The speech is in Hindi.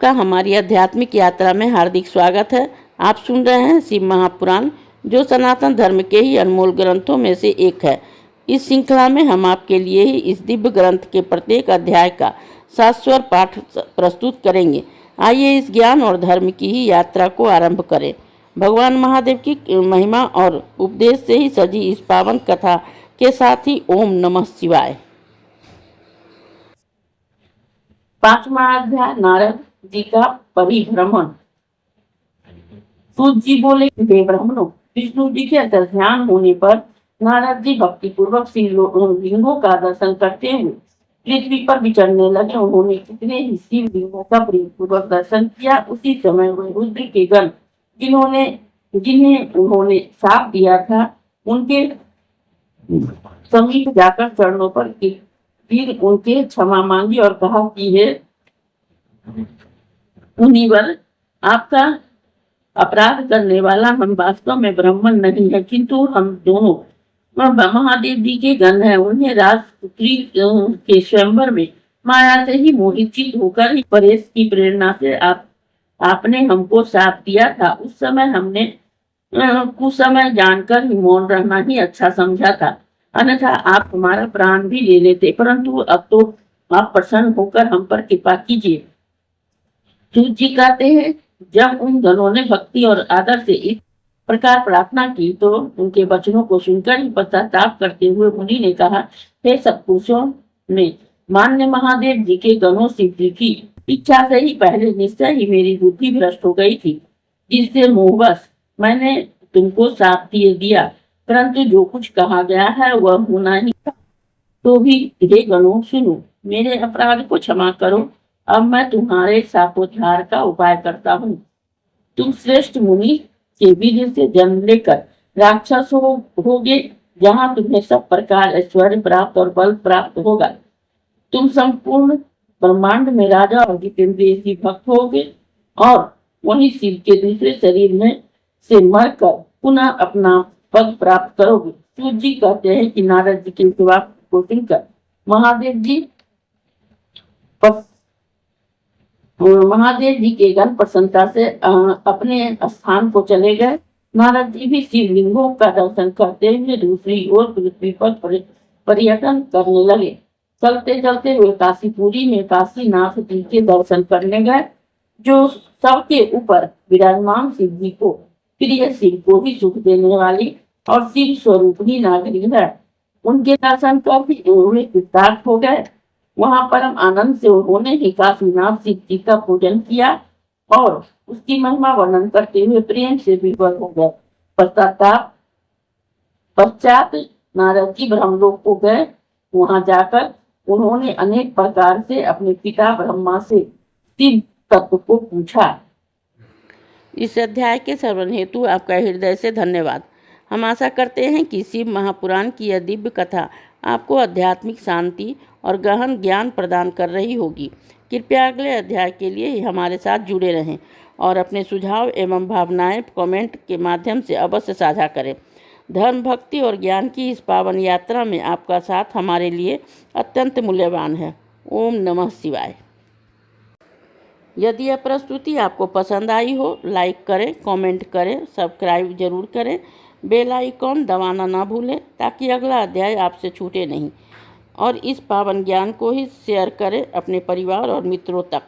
आपका हमारी आध्यात्मिक यात्रा में हार्दिक स्वागत है। आप सुन रहे हैं शिव महापुराण, जो सनातन धर्म के ही अनमोल ग्रंथों में से एक है। इस श्रृंखला में हम आपके लिए ही इस दिव्य ग्रंथ के प्रत्येक अध्याय का शाश्वत पाठ प्रस्तुत करेंगे। आइए इस ज्ञान और धर्म की ही यात्रा को आरंभ करें। भगवान महादेव की महिमा और उपदेश से ही सजी इस पावन कथा के साथ ही ओम नमः शिवाय। 5वां अध्याय, नारद जी का परिभ्रमण। सूत जी बोले, हे ब्राह्मणों, विष्णु जी के ध्यान होने पर नारद जी भक्ति पूर्वक शिवलिंगों का दर्शन करते हुए पृथ्वी पर विचरने लगे। उन्होंने कितने ही शिवलिंगों का प्रेम पूर्वक दर्शन किया। उसी समय वह रुद्र के गण जिन्हें उन्होंने साप दिया था, उनके समीप जाकर चरणों पर फिर उनके क्षमा मांगी और कहा कि हे मुनिवर, आपका अपराध करने वाला हम वास्तव में ब्राह्मण नहीं है, किंतु हम दोनों महादेव जी के गण हैं। उन्हें राजपुत्री के स्वयंवर में माया से ही मोहित होकर ही परेश की प्रेरणा से आपने हमको साथ दिया था। उस समय हमने कुछ समय जानकर ही मौन रहना ही अच्छा समझा था, अन्यथा आप हमारा प्राण भी ले लेते, परंतु अब तो आप प्रसन्न होकर हम पर कृपा कीजिए। सूत जी कहते हैं, जब उन गणों ने भक्ति और आदर से इस प्रकार प्रार्थना की तो उनके वचनों को सुनकर ही पश्चाताप करते हुए मुनि ने कहा, हे सत्पुरुषों ने, मान्य महादेव जी के गणों शिव जी की इच्छा से ही पहले निश्चय ही मेरी बुद्धि भ्रष्ट हो गई थी, जिससे मोहवश मैंने तुमको साथ दिया, परंतु जो कुछ कहा गया है वह होना ही था। तो भी हे गणों सुनो, मेरे अपराध को क्षमा करो। अब मैं तुम्हारे शापोद्धार का उपाय करता हूँ। तुम श्रेष्ठ मुनि के वीर्य से जन्म लेकर राक्षस होगे, जहाँ तुम्हें सब प्रकार ऐश्वर्य प्राप्त और बल प्राप्त होगा। तुम संपूर्ण ब्रह्मांड में राजा और जितेंद्रिय भक्त होगे और वहीं शिव के दूसरे शरीर में से मरकर पुनः अपना पद प्राप्त करोगे। सूत जी कहते हैं कि नारद जी के जवाब को सुनकर महादेव जी के गण प्रसन्नता से अपने स्थान को चले गए। नारद जी भी शिवलिंगों का दर्शन करते हुए दूसरी ओर पृथ्वी पर पर्यटन करने लगे। चलते चलते वे काशीपुरी में काशीनाथ जी के दर्शन करने गए, जो सबके ऊपर विराजमान शिव जी को प्रिय, शिव को ही सुख देने वाली और शिव स्वरूपी नागरिक है। उनके दर्शन कर भी उन्हें कृतार्थ हो गए। वहां परम आनंद से उन्होंने ही काशीनाथ शिव जी का पूजन किया और उसकी महिमा वर्णन करते हुए प्रेम से विभोर हो गए। पश्चात नारद जी ब्रह्मलोक को गए। वहां जाकर उन्होंने अनेक प्रकार से अपने पिता ब्रह्मा से शिव तत्व को पूछा। इस अध्याय के श्रवण हेतु आपका हृदय से धन्यवाद। हम आशा करते हैं कि शिव महापुराण की यह दिव्य कथा आपको आध्यात्मिक शांति और गहन ज्ञान प्रदान कर रही होगी। कृपया अगले अध्याय के लिए हमारे साथ जुड़े रहें और अपने सुझाव एवं भावनाएं कमेंट के माध्यम से अवश्य साझा करें। धर्म, भक्ति और ज्ञान की इस पावन यात्रा में आपका साथ हमारे लिए अत्यंत मूल्यवान है। ओम नमः शिवाय। यदि यह प्रस्तुति आपको पसंद आई हो, लाइक करें, कमेंट करें, सब्सक्राइब जरूर करें, बेल आइकॉन दबाना ना भूलें, ताकि अगला अध्याय आपसे छूटे नहीं। और इस पावन ज्ञान को ही शेयर करें अपने परिवार और मित्रों तक।